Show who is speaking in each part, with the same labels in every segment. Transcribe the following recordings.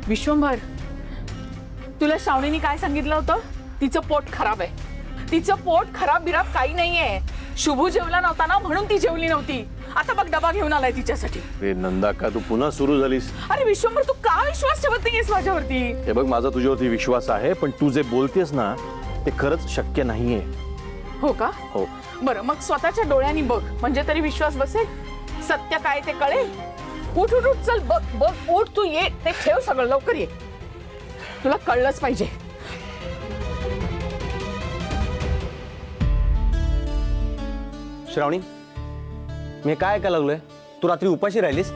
Speaker 1: विश्वंभर, तुला श्रावणीने काय सांगितलं होतं? तिचं पोट खराब आहे. तिचं पोट खराब बिराब काही नाहीये. शुभू जेवला नव्हता ना म्हणून ती जेवली नव्हती. आता बघ डबा घेऊन आलाय तिच्यासाठी.
Speaker 2: रे नंदा, का तू पुन्हा सुरू झालीस?
Speaker 1: अरे विश्वंभर, तू का विश्वास ठेवत नाहीयेस माझ्यावरती?
Speaker 2: हे बघ, माझा तुझ्यावरती विश्वास आहे, पण तू जे बोलतेस ना ते खरंच शक्य नाहीये.
Speaker 1: हो का?
Speaker 2: हो.
Speaker 1: बरं, मग स्वतःच्या डोळ्यांनी बघ, म्हणजे तरी विश्वास बसेल. सत्य काय ते कळेल. उठ उठ उठ, चल बघ बघ, उठ तू, ये ते ठेव सगळं, लवकर ये. तुला कळलंच पाहिजे.
Speaker 3: श्रावणी, मी काय ऐकायला लागलोय? तू रात्री उपाशी राहिलीस?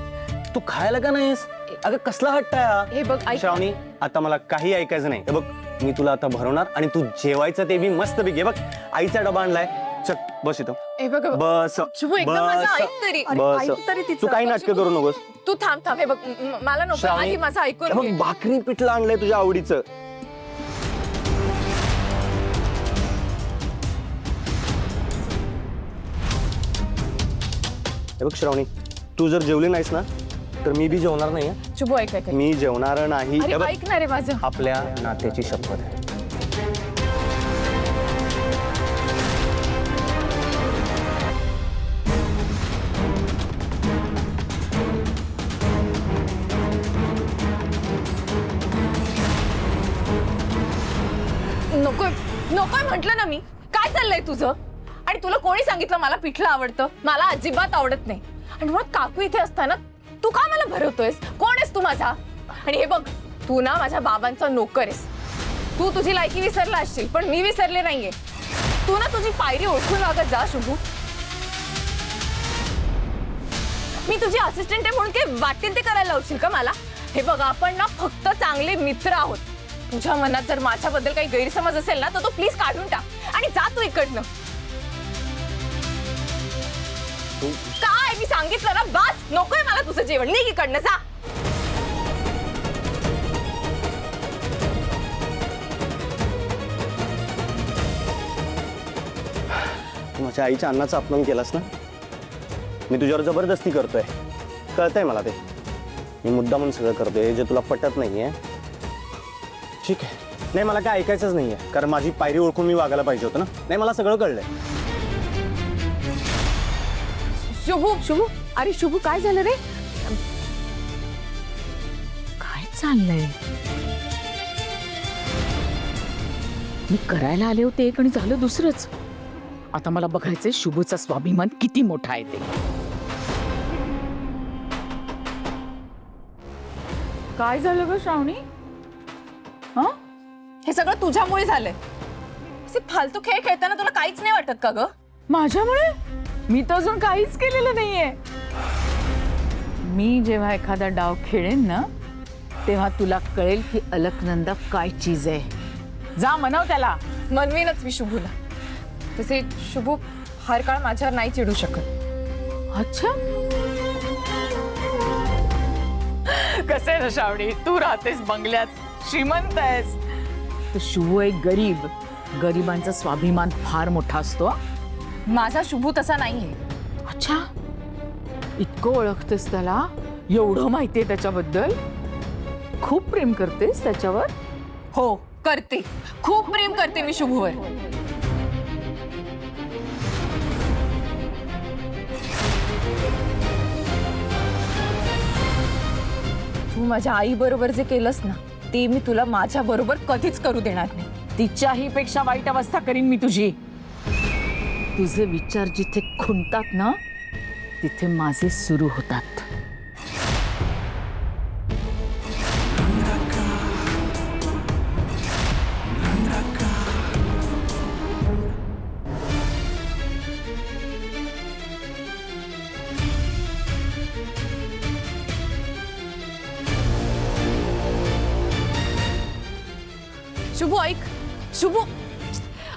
Speaker 3: तू खायला का नाहीस? अगं कसला हट्ट आहे?
Speaker 1: हे बघ, ऐक.
Speaker 3: श्रावणी, आता मला काही ऐकायचं नाही. हे बघ, मी तुला आता भरवणार आणि तू जेवायचं ते मी मस्त पैकी. बघ, आईचा डबा आणलाय. चल बस इथं.
Speaker 1: हे बघ,
Speaker 3: बस
Speaker 4: शुभू, एकदा माझं ऐक तरी.
Speaker 1: अरे,
Speaker 3: बस.
Speaker 1: ऐक तरी तिचं.
Speaker 3: तू काही नाटकं करू नकोस.
Speaker 4: तू थांब थांब, हे बघ, मला नको,
Speaker 3: श्रावणी,
Speaker 4: आधी माझं
Speaker 3: हे
Speaker 4: ऐकून
Speaker 3: बघ,
Speaker 4: घे.
Speaker 3: भाकरी पिठलं आणलंय तुझ्या आवडीचं. हे बघ श्रावणी, तू जर जेवली नाहीस ना तर मी बी जेवणार नाही.
Speaker 4: शुभू, ऐक ऐक ऐक.
Speaker 3: मी जेवणार नाही. हे
Speaker 4: अरे
Speaker 3: बघ,
Speaker 4: ऐक ना रे माझं.
Speaker 3: आपल्या नात्याची शपथ आहे.
Speaker 4: नकोय नकोय म्हटलं ना मी. काय चाललंय तुझं? आणि तुला कोणी सांगितलं मला पिठलं आवडतं? मला अजिबात आवडत नाही. आणि मग काकू इथे असताना तू का मला भरवतोयस? कोण आहेस तू माझा? आणि हे बघ, तू ना माझ्या बाबांचा नोकर आहेस. तू तुझी लायकी विसरला असशील, पण मी विसरले नाहीये. तू ना तुझी पायरी ओळखून वागत जा शुभू. मी तुझी असिस्टंट आहे म्हणून काही वाटेल ते करायला लावशील का मला? हे बघ, आपण ना फक्त चांगले मित्र आहोत. तुझ्या मनात जर माझ्याबद्दल काही गैरसमज असेल ना तर तो प्लीज काढून टाक आणि जा तू इकडनं. काय मी सांगितलं ना, बस, नकोय मला तुझं जेवण. निघ इकडनं, जा.
Speaker 3: तू माझ्या आईच्या अन्नाचा अपमान केलास ना. मी तुझ्यावर जबरदस्ती करतोय, कळतंय मला. ते मी मुद्दा म्हणून सगळं करतोय जे तुला पटत नाहीये. ठीक आहे, नाही मला काय ऐकायचंच नाहीये, कारण माझी पायरी ओळखून मी वागायला पाहिजे होतं ना. नाही, मला सगळं कळलंय.
Speaker 1: शुभू, शुभू, अरे शुभू, काय झालं रे? काय चाललंय? मी करायला आले होते एक आणि झालं दुसरंच. आता मला बघायचंय शुभूचा स्वाभिमान किती मोठा आहे ते. काय झालं ग श्रावणी? हा,
Speaker 4: हे सगळं तुझ्यामुळे झालंय. असे फालतू खेळ खेळताना तुला काहीच नाही वाटत का ग?
Speaker 1: माझ्यामुळे? मी तर अजून काहीच केलेलं नाहीये. मी जेव्हा एखादा डाव खेळेन ना तेव्हा तुला कळेल की अलकनंदा काय चीज आहे. जा म्हणाव त्याला.
Speaker 4: मनवीनच मी शुभूला. तसे शुभू हर काळ माझ्यावर नाही चिडू शकत.
Speaker 1: अच्छा, कसं आहे ना श्रावणी, तू राहतेस बंगल्यात, श्रीमंत आहेस. तर शुभू एक गरीब. गरिबांचा स्वाभिमान फार मोठा असतो.
Speaker 4: माझा शुभू तसा नाहीये.
Speaker 1: अच्छा, इतकं ओळखतेस त्याला? एवढं माहितीये त्याच्याबद्दल? खूप प्रेम करतेस त्याच्यावर?
Speaker 4: हो, करते. खूप प्रेम करते मी शुभूवर. तू माझ्या आई बरोबर जे केलंस ना ते मी तुला माझ्या बरोबर कधीच करू देणार नाही.
Speaker 1: तिच्याही पेक्षा वाईट अवस्था करीन मी तुझी. तुझे विचार जिथे खुंटतात ना तिथे माझे सुरू होतात.
Speaker 4: शुभू ऐक. शुभू,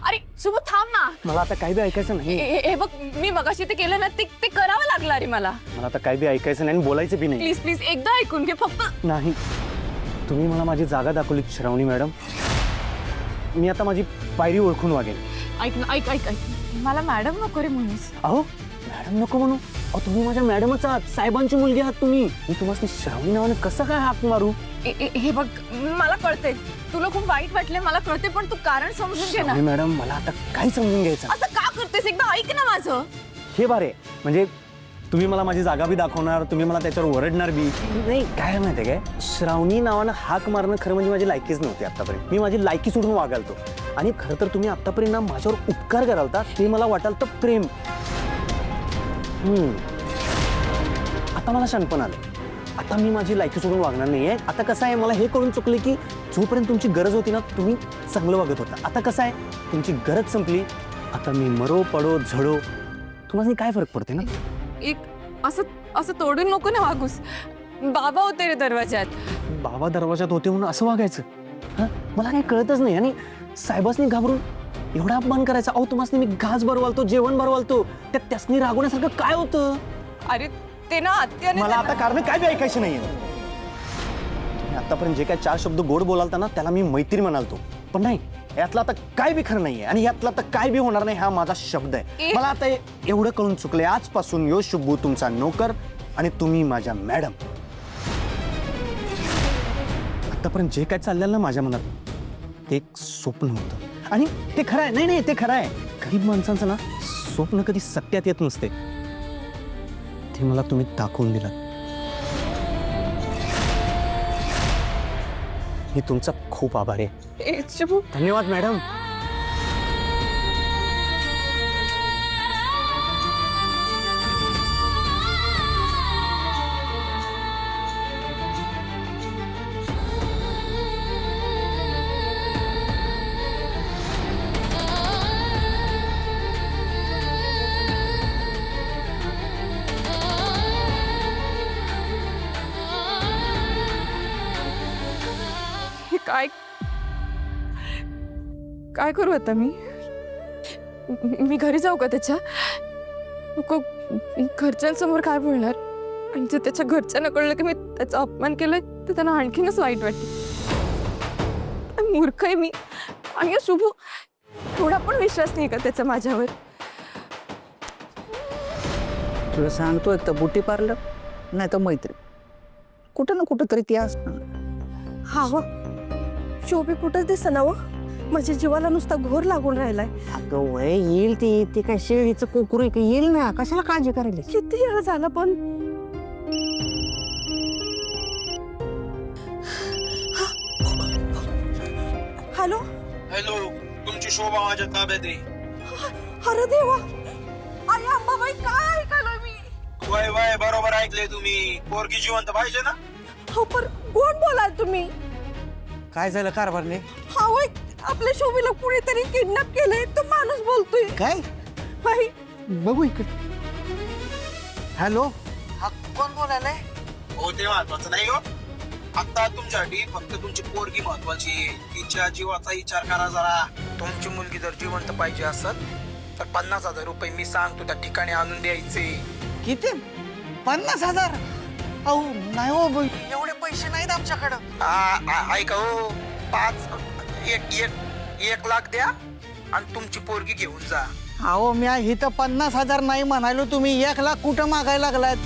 Speaker 4: अरे शुभू थांब ना.
Speaker 3: मला आता काही बी ऐकायचं नाही.
Speaker 4: हे बघ, मी मगाशी ते केलं ना ते करावं लागलं अरे मला.
Speaker 3: मला आता काही बी ऐकायचं नाही आणि बोलायचं बी नाही.
Speaker 4: प्लीज प्लीज एकदा ऐकून घे फक्त.
Speaker 3: नाही, तुम्ही मला माझी जागा दाखवली श्रावणी मॅडम. मी आता माझी पायरी ओळखून वागेन.
Speaker 4: ऐक ना, ऐक ऐक ऐक. मला मॅडम नको रे म्हणूस.
Speaker 3: अहो मॅडम नको म्हणू. अहो तुम्ही माझ्या मॅडमच आहात, साहेबांची मुलगी आहात तुम्ही. मी तुम्हाला श्रावणी नावाने कसं काय हाक मारू?
Speaker 4: हे बघ, मला कळते तुला खूप वाईट वाटले, मला कळते, पण तू कारण समजून घे ना.
Speaker 3: श्रावणी मॅडम, मला आता काय समजून घ्यायचं?
Speaker 4: असं का करतेस? एकदा ऐक ना माझं.
Speaker 3: हे बारे, म्हणजे तुम्ही मला माझी जागा बी दाखवणार, तुम्ही मला त्याच्यावर ओरडणार बी नाही. काय माहिती आहे काय, श्रावणी नावानं हाक मारणं खरं म्हणजे माझी लायकीच नव्हती आतापर्यंत. मी माझी लायकी सोडून वागालतो. आणि खरं तर तुम्ही आतापर्यंत ना माझ्यावर उपकार करालता, ते मला वाटाल तर प्रेम. आता मला शानपण आलं. आता मी माझी लायकी सोडून वागणार नाहीये. आता कसं आहे, मला हे कळून चुकलं की जोपर्यंत तुमची गरज होती ना, तुम्ही चांगलं वागत होता. आता कसं आहे, तुमची गरज संपली, आता मी मरो पडो झडो, तुम्हाला काय फरक पडते ना?
Speaker 4: एक असं तोडून नको ना वागूस. बाबा होते रे दरवाजात.
Speaker 3: बाबा दरवाजात होते म्हणून असं वागायचं? हा, मला काही कळतच नाही. आणि साहेबासनी घाबरून एवढा अपमान करायचा. अहो तुम्हाला मी घास भरवालतो, जेवण भरवालतो, त्यासनी रागवण्यासारखं काय होतं?
Speaker 4: अरे ते ना आत्याने
Speaker 3: मला आता कारण काय बी ऐकायची नाहीये. तुम्ही आतापर्यंत जे काय 4 शब्द गोड बोलालता ना, त्याला मी मैत्री म्हणालतो. पण नाही, यातलं आता काय बी खरं नाहीये आणि यातलं आता काय बी होणार नाही, हा माझा शब्द आहे. मला आता एवढं कळून चुकले, आजपासून यो शुभू तुमचा नोकर आणि तुम्ही माझ्या मॅडम. आतापर्यंत जे काय चाललेलं ना माझ्या मनात, ते एक स्वप्न होतं आणि ते खरं आहे. नाही ते खरं आहे. गरीब माणसांचं ना स्वप्न कधी सत्यात येत नसते, ते मला तुम्ही दाखवून दिलं. मी तुमचा खूप आभारी आहे. धन्यवाद मॅडम.
Speaker 4: काय करू आता मी घरी जाऊ का त्याच्या? नको, घरच्यांसमोर काय बोलणार? आणि जर त्याच्या घरच्यांना कळलं की मी त्याचा अपमान केलाय तर त्यांना आणखीनच वाईट वाटेल. मूर्ख आहे मी. आणि शुभू थोडा पण विश्वास नाही का त्याचा माझ्यावर?
Speaker 5: तुला सांगतो, एक तर ब्युटी पार्लर नाही तर मैत्री, कुठं ना कुठं तरी ती असणार.
Speaker 6: हा हो, शोभी कुठंच दिसना हो. माझ्या जीवाला नुसता घोर लागून राहिलाय.
Speaker 5: अगं वय येईल ती काय शेळीचं कोकरू आहे का? येईल ना, कशाला काळजी करायला?
Speaker 6: किती वेळ झाला पण. हॅलो
Speaker 7: हॅलो, तुमची शोभा माझ्या ताब्यात आहे.
Speaker 6: अरे देवा, आई अंबाबाई, काय ऐकायलोय मी?
Speaker 7: वय वय बरोबर ऐकले तुम्ही. पोरगी जिवंत पाहिजे ना?
Speaker 6: हो, पण कोण बोलाल तुम्ही?
Speaker 5: काय झालं कारभारने?
Speaker 6: हा होय, आपल्या शोभेला कुणीतरी किडनॅप केलंय, तो माणूस बोलतोय.
Speaker 5: काय?
Speaker 6: बाई,
Speaker 5: बघू इकडे. हॅलो, हा कोण बोलायलाय?
Speaker 7: हो, ते महत्वाचं नाही हो. आता तुमच्यासाठी फक्त तुमची पोरगी महत्वाची आहे. तिच्या जीवाचा विचार करा जरा. तुमची मुलगी जर जिवंत पाहिजे असेल तर 50,000 रुपये मी सांगतो त्या ठिकाणी आणून द्यायचे.
Speaker 5: किती? 50,000? अहो नाही हो बाई, एवढे पैसे नाहीत आमच्याकडं.
Speaker 7: ऐका हो, 1 लाख द्या आणि तुमची पोरगी घेऊन जा.
Speaker 5: अहो मी इथं 50,000 नाही म्हणालो, तुम्ही 1 लाख कुठं मागायला लागलात?